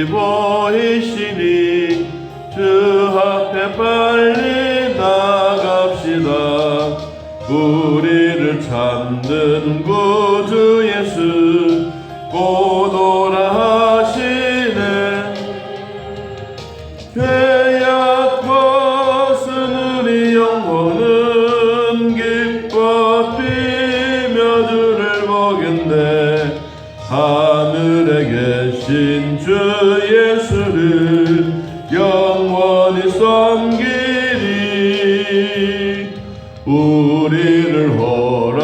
보이시니 주 앞에 빨리 나갑시다. 우리를 찾는 구주 예수 곧 오라 하시네. 죄악 벗은 우리 영혼은 기뻐 뛰며 주를 보겠네. 하늘에 계신 주 예수를 영원히 섬기리. 우리를 오라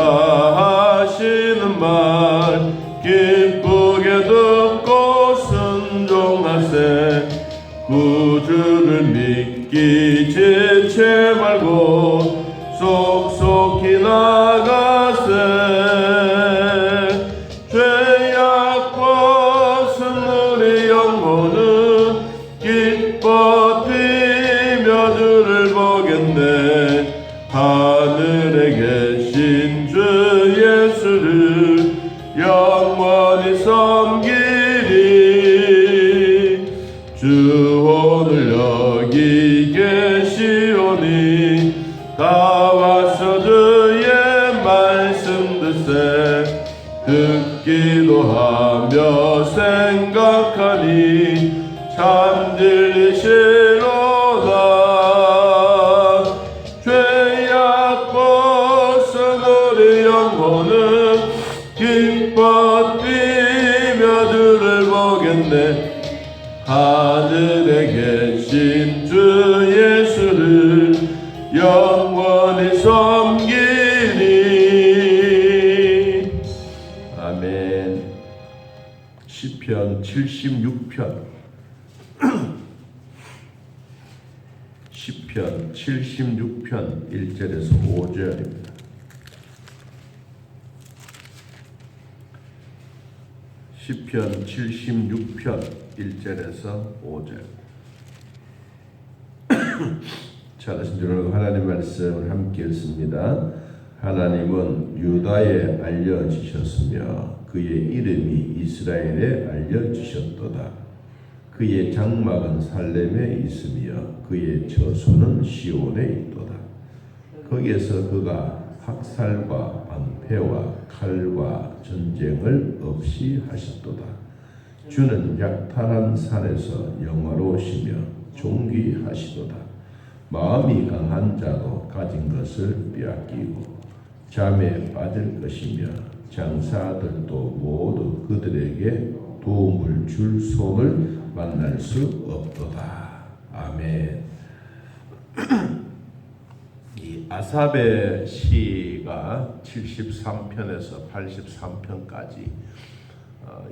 하시는 말 기쁘게 듣고 순종하세. 구주를 믿기 지체 말고 속속히 나가세. 죄악 벗은 우리 영혼은 기뻐 뛰며 주를 보겠네. 하늘에 계신 주 예수를 영원히 섬기리. 주 오늘 여기 계시오니 다 와서 주의 말씀 듣세. 듣기도 하며 생각하니 참 진리시로다. 죄악 벗은 우리 영혼은 기뻐 뛰며 주를 보겠네. 하늘에 계신 주 예수를 영원히 섬기리. 아멘. 시편 76편 시편 76편 1절에서 5절입니다. 시편 76편 1절에서 5절. 잘하신 줄 알고 하나님 말씀을 함께 읽습니다. 하나님은 유다에 알려지셨으며 그의 이름이 이스라엘에 알려지셨도다. 그의 장막은 살렘에 있으며 그의 처소는 시온에 있도다. 거기에서 그가 학살과 방패와 칼과 전쟁을 없이 하셨도다. 주는 약탈한 산에서 영화로우시며 존귀하시도다. 마음이 강한 자도 가진 것을 빼앗기고 잠에 빠질 것이며 장사들도 모두 그들에게 도움을 줄 손을 만날 수 없도다. 아멘. 이 아삽의 시가 73편에서 83편까지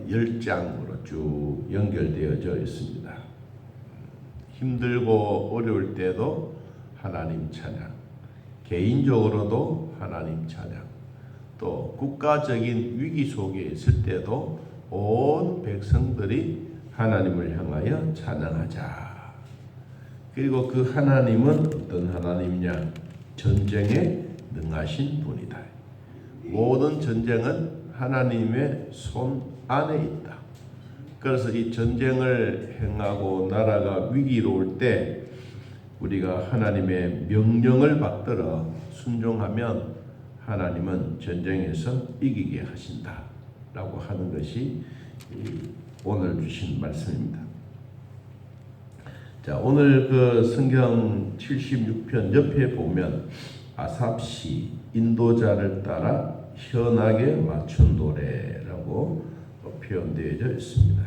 10장으로 쭉 연결되어져 있습니다. 힘들고 어려울 때도 하나님 찬양, 개인적으로도 하나님 찬양, 또 국가적인 위기 속에 있을 때도 온 백성들이 하나님을 향하여 찬양하자. 그리고 그 하나님은 어떤 하나님이냐? 전쟁에 능하신 분이다. 모든 전쟁은 하나님의 손 안에 있다. 그래서 이 전쟁을 행하고 나라가 위기로울 때 우리가 하나님의 명령을 받들어 순종하면 하나님은 전쟁에서 이기게 하신다 라고 하는 것이 오늘 주신 말씀입니다. 자, 오늘 그 성경 76편 옆에 보면 아삽시 인도자를 따라 현악에 맞춘 노래라고 표현되어져 있습니다.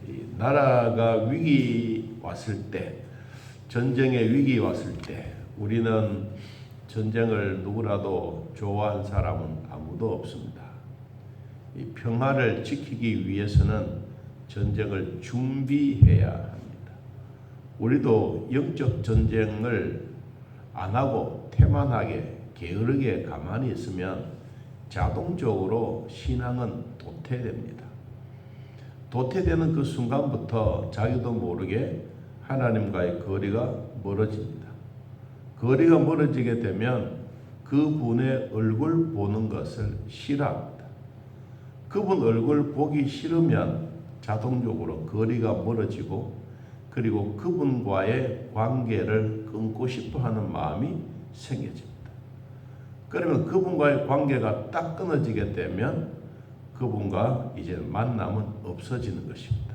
이 나라가 위기 왔을 때, 전쟁의 위기 왔을 때 우리는 전쟁을 누구라도 좋아하는 사람은 아무도 없습니다. 이 평화를 지키기 위해서는 전쟁을 준비해야 합니다. 우리도 영적 전쟁을 안 하고 태만하게 게으르게 가만히 있으면 자동적으로 신앙은 도태됩니다. 도태되는 그 순간부터 자기도 모르게 하나님과의 거리가 멀어집니다. 거리가 멀어지게 되면 그분의 얼굴 보는 것을 싫어합니다. 그분 얼굴 보기 싫으면 자동적으로 거리가 멀어지고 그리고 그분과의 관계를 끊고 싶어 하는 마음이 생겨집니다. 그러면 그분과의 관계가 딱 끊어지게 되면 그분과 이제 만남은 없어지는 것입니다.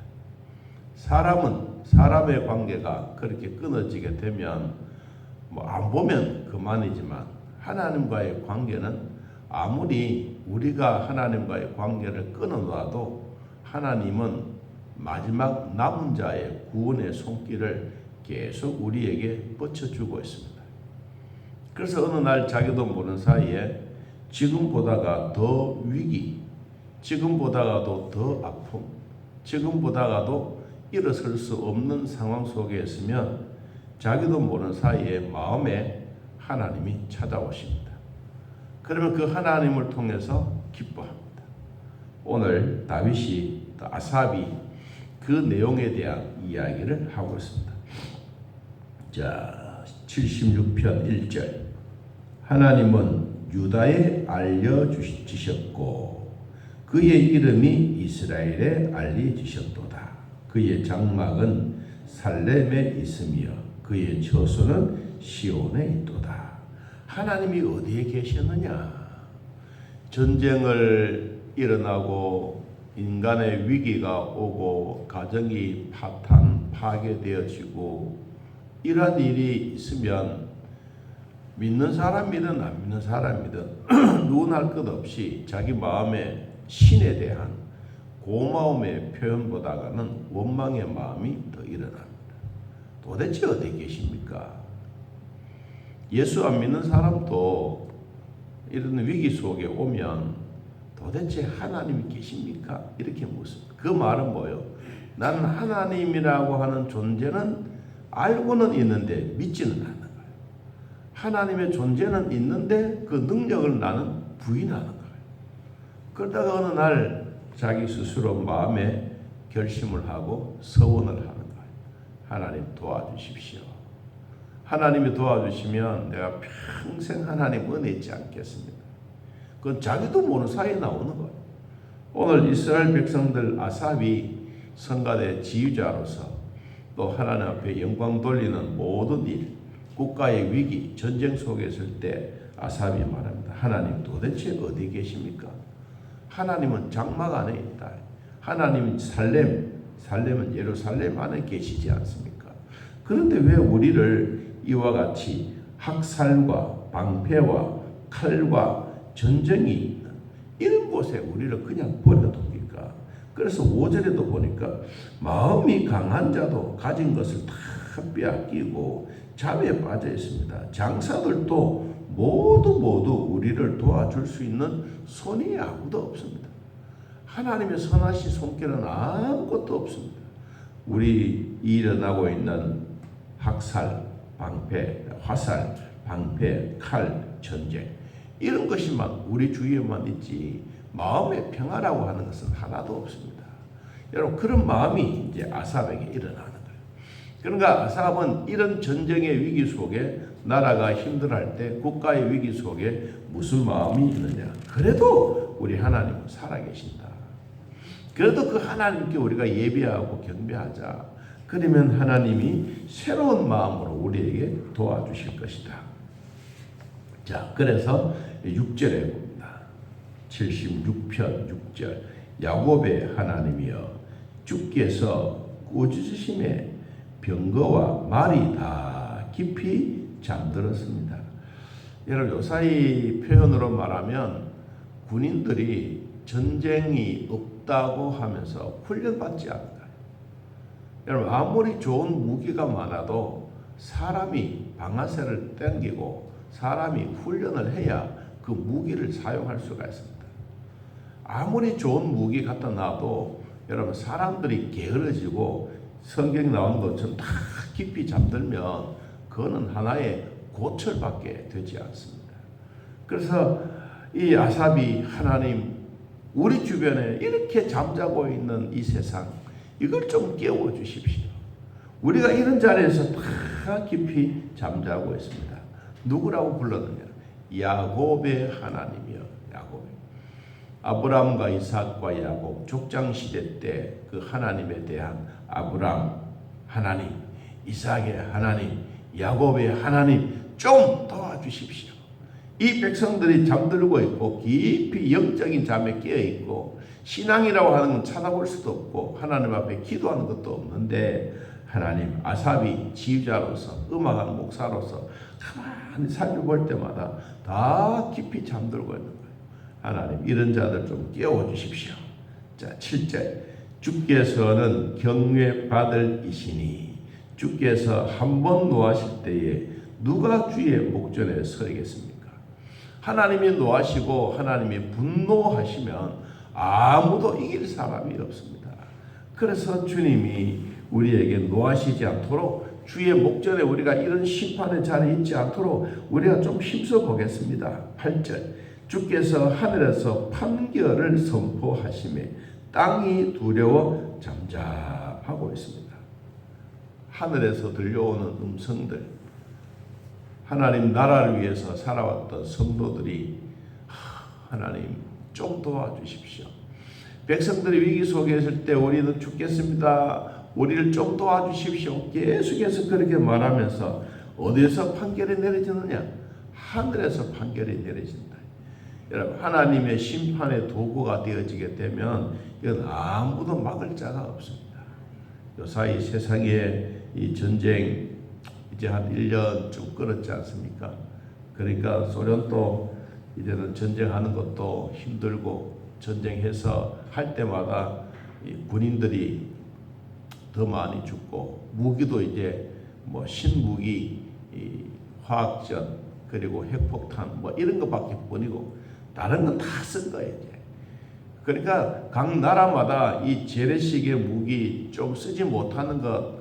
사람은 사람의 관계가 그렇게 끊어지게 되면 안 보면 그만이지만 하나님과의 관계는 아무리 우리가 하나님과의 관계를 끊어놔도 하나님은 마지막 남은 자의 구원의 손길을 계속 우리에게 뻗쳐주고 있습니다. 그래서 어느 날 자기도 모르는 사이에 지금보다가 더 위기, 지금보다가도 더 아픔, 지금보다가도 일어설 수 없는 상황 속에 있으면 자기도 모르는 사이에 마음에 하나님이 찾아오십니다. 그러면 그 하나님을 통해서 기뻐합니다. 오늘 다윗이 아삽이 그 내용에 대한 이야기를 하고 있습니다. 자, 76편 1절. 하나님은 유다에 알려주셨고 그의 이름이 이스라엘에 알려지셨도다. 그의 장막은 살렘에 있으며 그의 처소는 시온에 있도다. 하나님이 어디에 계셨느냐? 전쟁을 일어나고 인간의 위기가 오고 가정이 파괴되어지고 이러한 일이 있으면 믿는 사람이든 안 믿는 사람이든 누구나 할 것 없이 자기 마음에 신에 대한 고마움의 표현보다는 원망의 마음이 더 일어납니다. 도대체 어디 계십니까? 예수 안 믿는 사람도 이런 위기 속에 오면 도대체 하나님이 계십니까? 이렇게 묻습니다. 그 말은 뭐예요? 나는 하나님이라고 하는 존재는 알고는 있는데 믿지는 않는 거예요. 하나님의 존재는 있는데 그 능력을 나는 부인하는 거예요. 그러다가 어느 날 자기 스스로 마음에 결심을 하고 서원을 하는 거예요. 하나님 도와주십시오. 하나님이 도와주시면 내가 평생 하나님 은혜 있지 않겠습니다. 그건 자기도 모르는 사이에 나오는 거예요. 오늘 이스라엘 백성들 아삽이 성가대 지휘자로서 또 하나님 앞에 영광 돌리는 모든 일, 국가의 위기, 전쟁 속에 있을 때 아삽이 말합니다. 하나님 도대체 어디 계십니까? 하나님은 장막 안에 있다. 하나님은 살렘은 예루살렘 안에 계시지 않습니까? 그런데 왜 우리를 이와 같이 학살과 방패와 칼과 전쟁이 있는 이런 곳에 우리를 그냥 버려둡니까? 그래서 5절에도 보니까 마음이 강한 자도 가진 것을 다 빼앗기고 잠에 빠져 있습니다. 장사들도 모두 우리를 도와줄 수 있는 손이 아무도 없습니다. 하나님의 선하신 손길은 아무것도 없습니다. 우리 일어나고 있는 학살, 방패, 화살, 방패, 칼, 전쟁 이런 것이만 우리 주위에만 있지 마음의 평화라고 하는 것은 하나도 없습니다. 여러분 그런 마음이 이제 아삽에게 일어나는 거예요. 그러니까 아삽은 이런 전쟁의 위기 속에 나라가 힘들어할 때 국가의 위기 속에 무슨 마음이 있느냐? 그래도 우리 하나님은 살아계신다. 그래도 그 하나님께 우리가 예배하고 경배하자. 그러면 하나님이 새로운 마음으로 우리에게 도와주실 것이다. 자, 그래서 6절에 봅니다. 76편 6절. 야곱의 하나님이여 주께서 꾸짖으심에 병거와 말이 다 깊이 잠들었습니다. 여러분 요사이 표현으로 말하면 군인들이 전쟁이 없다고 하면서 훈련받지 않는다. 여러분 아무리 좋은 무기가 많아도 사람이 방아쇠를 당기고 사람이 훈련을 해야 그 무기를 사용할 수가 있습니다. 아무리 좋은 무기 갖다 놔도 여러분 사람들이 게으러지고 성경 나온 것처럼 다 깊이 잠들면 그거는 하나의 고철밖에 되지 않습니다. 그래서 이 아삽이 하나님 우리 주변에 이렇게 잠자고 있는 이 세상 이걸 좀 깨워 주십시오. 우리가 이런 자리에서 다 깊이 잠자고 있습니다. 누구라고 불렀느냐? 야곱의 하나님이여. 야곱. 아브람과 이삭과 야곱 족장 시대 때 그 하나님에 대한 아브람 하나님, 이삭의 하나님, 야곱의 하나님 좀 도와주십시오. 이 백성들이 잠들고 있고 깊이 영적인 잠에 깨어 있고 신앙이라고 하는 건 찾아볼 수도 없고 하나님 앞에 기도하는 것도 없는데 하나님, 아삽이 지휘자로서 음악하는 목사로서 가만히 살펴볼 때마다 다 깊이 잠들고 있는 거예요. 하나님, 이런 자들 좀 깨워주십시오. 자, 7절. 주께서는 경외받을 이시니 주께서 한 번 노하실 때에 누가 주의 목전에 서겠습니까? 하나님이 노하시고 하나님이 분노하시면 아무도 이길 사람이 없습니다. 그래서 주님이 우리에게 노하시지 않도록 주의 목전에 우리가 이런 심판의 자리에 있지 않도록 우리가 좀 힘써 보겠습니다. 8절. 주께서 하늘에서 판결을 선포하시며 땅이 두려워 잠잠하고 있습니다. 하늘에서 들려오는 음성들, 하나님 나라를 위해서 살아왔던 성도들이 하나님 좀 도와주십시오. 백성들이 위기 속에 있을 때 우리는 죽겠습니다. 우리를 좀 도와주십시오. 계속해서 그렇게 말하면서 어디에서 판결이 내려지느냐? 하늘에서 판결이 내려진다. 여러분, 하나님의 심판의 도구가 되어지게 되면 이건 아무도 막을 자가 없습니다. 요사이 세상에 이 전쟁 이제 한 1년쯤 끊었지 않습니까? 그러니까 소련도 이제는 전쟁하는 것도 힘들고 전쟁해서 할 때마다 이 군인들이 더 많이 죽고 무기도 이제 뭐 신무기, 이 화학전 그리고 핵폭탄 뭐 이런 것밖에 뿐이고 다른 건 다 쓴 거예요. 이제. 그러니까 각 나라마다 이 재래식의 무기 좀 쓰지 못하는 것,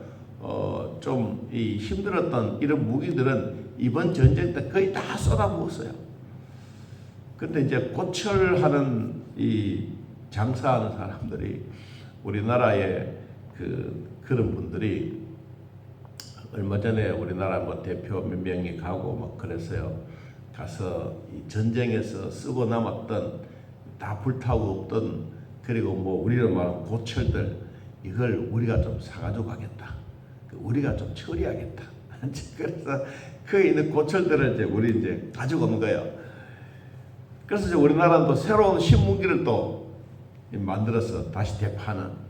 좀 이 힘들었던 이런 무기들은 이번 전쟁 때 거의 다 쏟아부었어요. 근데 이제 고철하는 이 장사하는 사람들이 우리나라에 그런 분들이 얼마 전에 우리나라 뭐 대표 몇 명이 가고 막 그랬어요. 가서 이 전쟁에서 쓰고 남았던 다 불타고 없던 그리고 뭐 우리로 말하면 고철들 이걸 우리가 좀 사가지고 가겠다. 우리가 좀 처리하겠다. 그래서 그 있는 고철들을 이제 우리 이제 가지고 온 거예요. 그래서 이제 우리나라는 또 새로운 신무기를 또 만들어서 다시 되파는.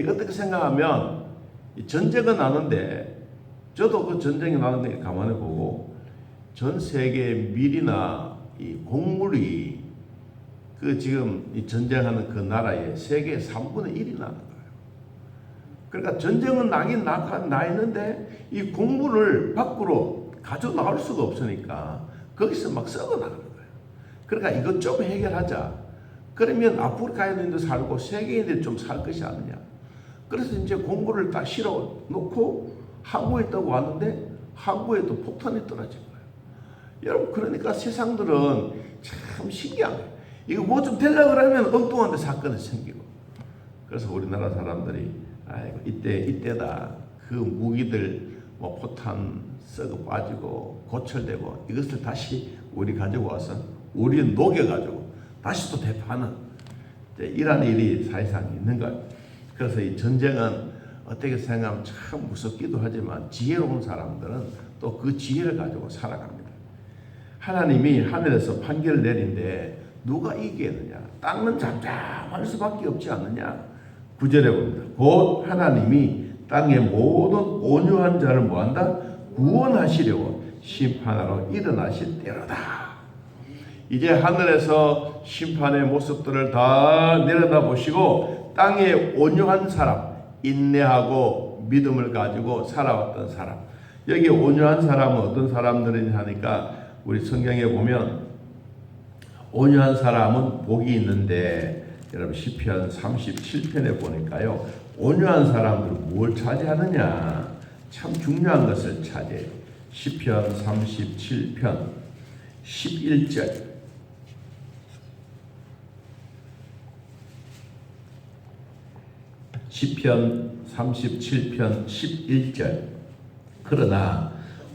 어떻게 생각하면 전쟁은 나는데 저도 그 전쟁이 나는데 가만히 보고 전 세계 밀이나 이 곡물이 그 지금 이 전쟁하는 그 나라의 세계 3분의 1이 나는 거예요. 그러니까 전쟁은 나긴 나 있는데 이 곡물을 밖으로 가져 나올 수가 없으니까 거기서 막 썩어 나가는 거예요. 그러니까 이것 좀 해결하자. 그러면 아프리카인들도 살고 세계인들이 좀 살 것이 아니냐. 그래서 이제 곡물을 딱 실어 놓고 항구에 떠고 왔는데 항구에 또 폭탄이 떨어진 거예요. 여러분, 그러니까 세상들은 참 신기한 거예요. 이거 뭐 좀 되려고 그러면 엉뚱한 데 사건이 생기고. 그래서 우리나라 사람들이 아이고 이때다. 그 무기들 뭐 포탄 썩어 빠지고 고철되고 이것을 다시 우리 가지고 와서 우리 녹여가지고 다시 또 되파는 이런 일이 사실상 있는 거예요. 그래서 이 전쟁은 어떻게 생각하면 참 무섭기도 하지만 지혜로운 사람들은 또 그 지혜를 가지고 살아갑니다. 하나님이 하늘에서 판결을 내린데 누가 이기겠느냐? 땅은 잠잠할 수밖에 없지 않느냐? 9절에 봅니다. 곧 하나님이 땅의 모든 온유한 자를 뭐한다? 구원하시려고 심판하러 일어나실 때로다. 이제 하늘에서 심판의 모습들을 다 내려다보시고 땅의 온유한 사람, 인내하고 믿음을 가지고 살아왔던 사람. 여기 온유한 사람은 어떤 사람들이냐 하니까 우리 성경에 보면 온유한 사람은 복이 있는데 여러분 시편 37편에 보니까요. 온유한 사람들은 뭘 차지하느냐? 참 중요한 것을 차지해요. 시편 37편 11절. 시편 37편 11절. 그러나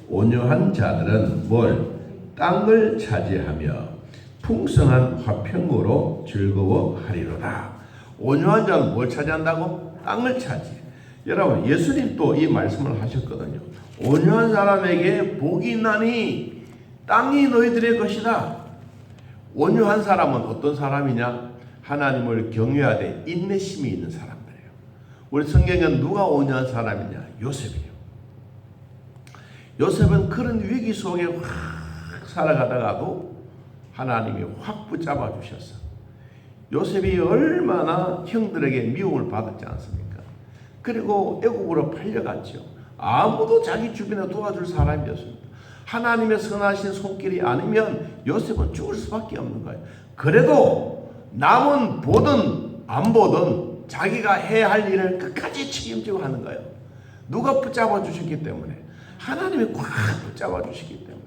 온유한 자들은 뭘? 땅을 차지하며 풍성한 화평으로 즐거워하리로다. 온유한 자는 뭘 차지한다고? 땅을 차지해. 여러분, 예수님 또 이 말씀을 하셨거든요. 온유한 사람에게 복이 있나니 땅이 너희들의 것이다. 온유한 사람은 어떤 사람이냐? 하나님을 경외하되 인내심이 있는 사람들이에요. 우리 성경은 누가 온유한 사람이냐? 요셉이에요. 요셉은 그런 위기 속에 확 살아가다가도 하나님이 확 붙잡아 주셨어. 요셉이 얼마나 형들에게 미움을 받았지 않습니까? 그리고 애국으로 팔려갔죠. 아무도 자기 주변에 도와줄 사람이 없습니다. 하나님의 선하신 손길이 아니면 요셉은 죽을 수밖에 없는 거예요. 그래도 남은 보든 안 보든 자기가 해야 할 일을 끝까지 책임지고 하는 거예요. 누가 붙잡아 주셨기 때문에. 하나님이 꽉 붙잡아 주시기 때문에.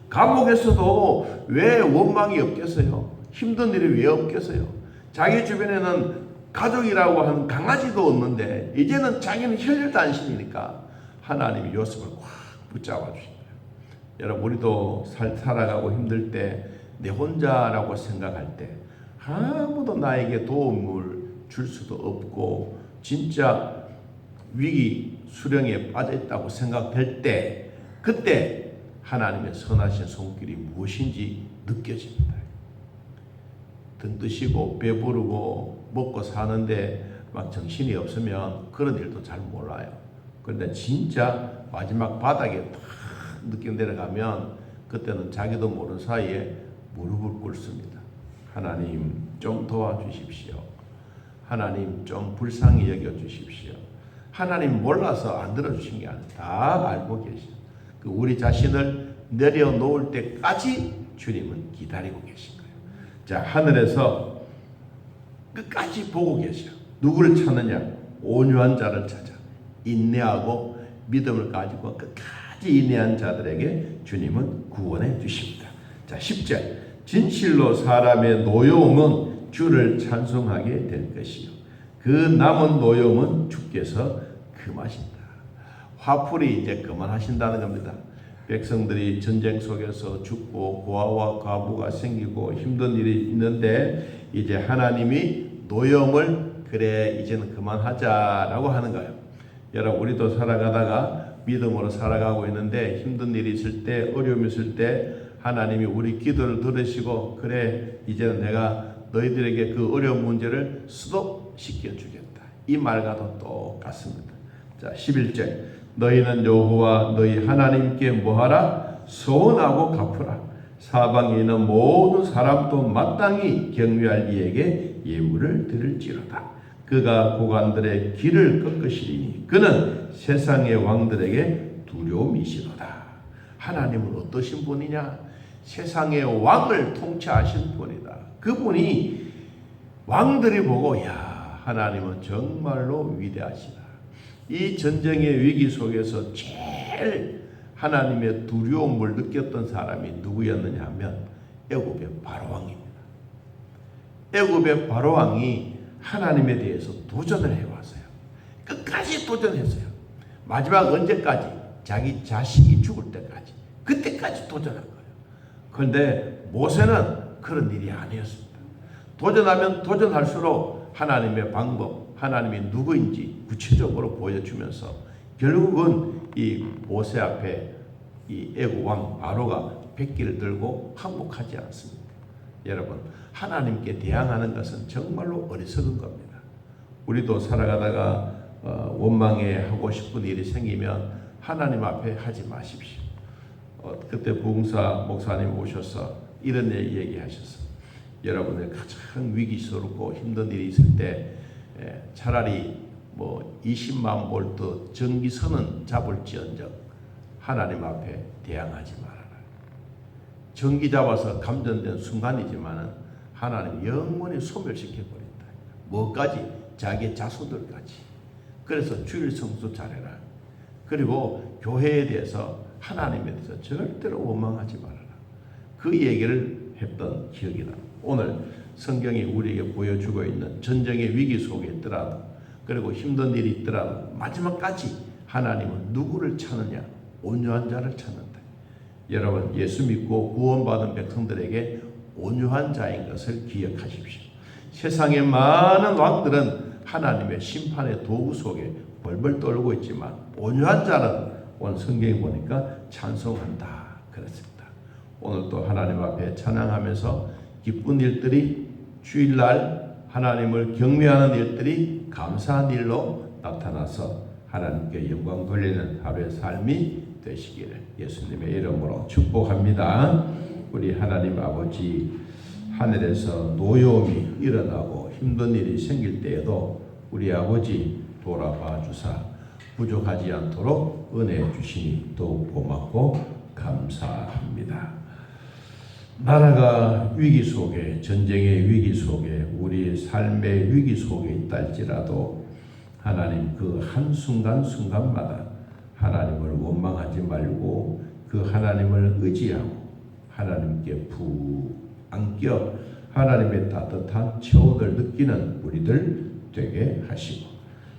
감옥에서도 왜 원망이 없겠어요? 힘든 일이 왜 없겠어요? 자기 주변에는 가족이라고 하는 강아지도 없는데 이제는 자기는 혈혈단신이니까 하나님이 요셉을 꽉 붙잡아 주신 거예요. 여러분, 우리도 살아가고 힘들 때 내 혼자라고 생각할 때 아무도 나에게 도움을 줄 수도 없고 진짜 위기 수령에 빠져있다고 생각될 때 그때 하나님의 선하신 손길이 무엇인지 느껴집니다. 등 뜨시고 배부르고 먹고 사는데 막 정신이 없으면 그런 일도 잘 몰라요. 그런데 진짜 마지막 바닥에 탁 느껴 내려가면 그때는 자기도 모르는 사이에 무릎을 꿇습니다. 하나님 좀 도와주십시오. 하나님 좀 불쌍히 여겨주십시오. 하나님 몰라서 안 들어주신 게 아니라 다 알고 계시죠. 우리 자신을 내려놓을 때까지 주님은 기다리고 계신 거예요. 자, 하늘에서 끝까지 보고 계셔. 누구를 찾느냐? 온유한 자를 찾아. 인내하고 믿음을 가지고 끝까지 인내한 자들에게 주님은 구원해 주십니다. 자, 10절. 진실로 사람의 노여움은 주를 찬송하게 될 것이요. 그 남은 노여움은 주께서 금하신다. 화풀이 이제 그만하신다는 겁니다. 백성들이 전쟁 속에서 죽고 고아와 과부가 생기고 힘든 일이 있는데 이제 하나님이 노여움을 그래 이제는 그만하자라고 하는 거예요. 여러분, 우리도 살아가다가 믿음으로 살아가고 있는데 힘든 일이 있을 때 어려움이 있을 때 하나님이 우리 기도를 들으시고 그래 이제는 내가 너희들에게 그 어려운 문제를 스톱시켜 주겠다. 이 말과도 똑같습니다. 자, 11절. 너희는 여호와 너희 하나님께 뭐하라? 소원하고 갚으라. 사방에 있는 모든 사람도 마땅히 경외할 이에게 예물을 드릴지로다. 그가 고관들의 길을 꺾으시리니 그는 세상의 왕들에게 두려움이시로다. 하나님은 어떠신 분이냐? 세상의 왕을 통치하신 분이다. 그분이 왕들이 보고 야, 하나님은 정말로 위대하시다. 이 전쟁의 위기 속에서 제일 하나님의 두려움을 느꼈던 사람이 누구였느냐 하면 애굽의 바로왕입니다. 애굽의 바로왕이 하나님에 대해서 도전을 해왔어요. 끝까지 도전했어요. 마지막 언제까지? 자기 자식이 죽을 때까지. 그때까지 도전한 거예요. 그런데 모세는 그런 일이 아니었습니다. 도전하면 도전할수록 하나님의 방법, 하나님이 누구인지 구체적으로 보여주면서 결국은 이 모세 앞에 이 애국 왕 바로가 백기를 들고 항복하지 않습니다. 여러분, 하나님께 대항하는 것은 정말로 어리석은 겁니다. 우리도 살아가다가 원망해 하고 싶은 일이 생기면 하나님 앞에 하지 마십시오. 그때 부흥사 목사님 오셔서 이런 얘기하셨어요. 여러분의 가장 위기스럽고 힘든 일이 있을 때 차라리 뭐 20만 볼트 전기선은 잡을지언정 하나님 앞에 대항하지 말아라. 전기 잡아서 감전된 순간이지만은 하나님 영원히 소멸시켜 버린다. 뭐까지? 자기 자손들까지. 그래서 주일 성수 잘해라. 그리고 교회에 대해서 하나님에 대해서 절대로 원망하지 말아라. 그 얘기를 했던 기억이 납니다. 오늘 성경이 우리에게 보여주고 있는 전쟁의 위기 속에 있더라도 그리고 힘든 일이 있더라도 마지막까지 하나님은 누구를 찾느냐? 온유한 자를 찾는다. 여러분, 예수 믿고 구원받은 백성들에게 온유한 자인 것을 기억하십시오. 세상의 많은 왕들은 하나님의 심판의 도구 속에 벌벌 떨고 있지만 온유한 자는 오늘 성경에 보니까 찬송한다 그랬습니다. 오늘 또 하나님 앞에 찬양하면서 기쁜 일들이 주일날 하나님을 경외하는 일들이 감사한 일로 나타나서 하나님께 영광 돌리는 하루의 삶이 되시기를 예수님의 이름으로 축복합니다. 우리 하나님 아버지, 하늘에서 노여움이 일어나고 힘든 일이 생길 때에도 우리 아버지 돌아봐 주사 부족하지 않도록 은혜 주시니 더욱 고맙고 감사합니다. 나라가 위기 속에, 전쟁의 위기 속에, 우리 삶의 위기 속에 있다 할지라도 하나님 그 한순간순간마다 하나님을 원망하지 말고 그 하나님을 의지하고 하나님께 푹 안겨 하나님의 따뜻한 체온을 느끼는 우리들 되게 하시고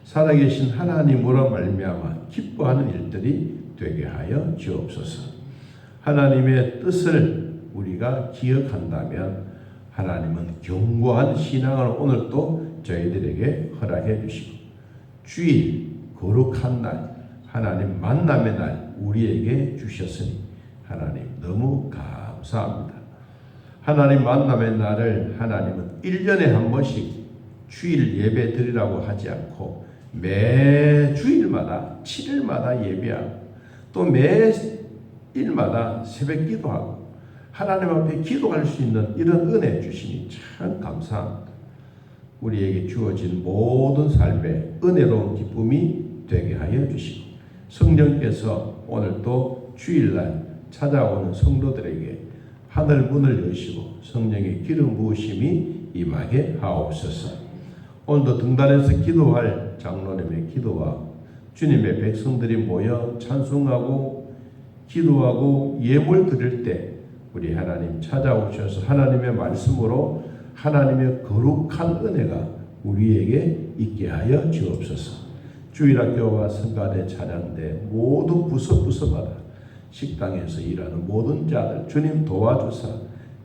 살아계신 하나님으로 말미암아 기뻐하는 일들이 되게 하여 주옵소서. 하나님의 뜻을 우리가 기억한다면 하나님은 견고한 신앙을 오늘도 저희들에게 허락해 주시고 주일 거룩한 날 하나님 만남의 날 우리에게 주셨으니 하나님 너무 감사합니다. 하나님 만남의 날을 하나님은 1년에 한 번씩 주일 예배 드리라고 하지 않고 매 주일마다 7일마다 예배하고 또 매일마다 새벽 기도하고 하나님 앞에 기도할 수 있는 이런 은혜 주시니 참 감사합니다. 우리에게 주어진 모든 삶에 은혜로운 기쁨이 되게 하여 주시고 성령께서 오늘도 주일날 찾아오는 성도들에게 하늘 문을 여시고 성령의 기름 부으심이 임하게 하옵소서. 오늘도 등단에서 기도할 장로님의 기도와 주님의 백성들이 모여 찬송하고 기도하고 예물 드릴 때 우리 하나님 찾아오셔서 하나님의 말씀으로 하나님의 거룩한 은혜가 우리에게 있게 하여 주옵소서. 주일학교와 성가대 찬양대 모든 부서부서마다 식당에서 일하는 모든 자들 주님 도와주사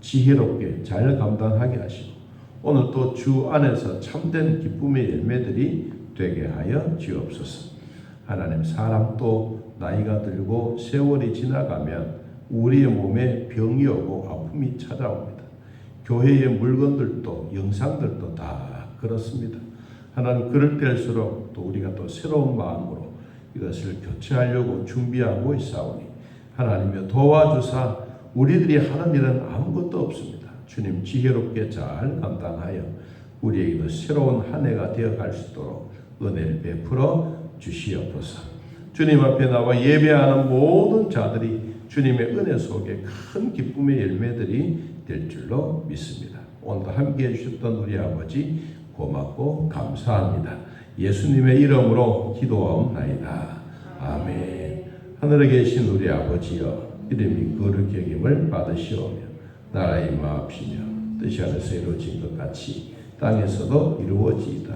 지혜롭게 잘 감당하게 하시고 오늘 또 주 안에서 참된 기쁨의 열매들이 되게 하여 주옵소서. 하나님 사람도 나이가 들고 세월이 지나가면 우리의 몸에 병이 오고 아픔이 찾아옵니다. 교회의 물건들도 영상들도 다 그렇습니다. 하나님 그럴 때일수록 또 우리가 또 새로운 마음으로 이것을 교체하려고 준비하고 있사오니 하나님이 도와주사 우리들이 하는 일은 아무것도 없습니다. 주님 지혜롭게 잘 감당하여 우리에게도 새로운 한 해가 되어갈 수 있도록 은혜를 베풀어 주시옵소서. 주님 앞에 나와 예배하는 모든 자들이 주님의 은혜 속에 큰 기쁨의 열매들이 될 줄로 믿습니다. 오늘도 함께해 주셨던 우리 아버지 고맙고 감사합니다. 예수님의 이름으로 기도하옵나이다. 아멘. 하늘에 계신 우리 아버지여 이름이 거룩히 여김을 받으시오며 나라의 마옵시며 뜻이 하늘에서 이루어진 것 같이 땅에서도 이루어지이다.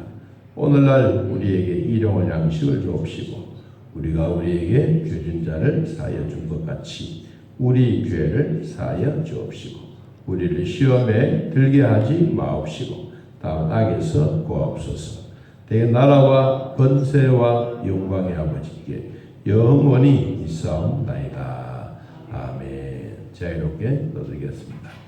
오늘날 우리에게 일용할 양식을 주옵시고 우리가 우리에게 죄진 자를 사하여 준 것 같이 우리 죄를 사하여 주옵시고 우리를 시험에 들게 하지 마옵시고 다만 악에서 구하옵소서. 대개 나라와 권세와 영광의 아버지께 영원히 있사옵나이다. 아멘. 자유롭게 넣어드리겠습니다.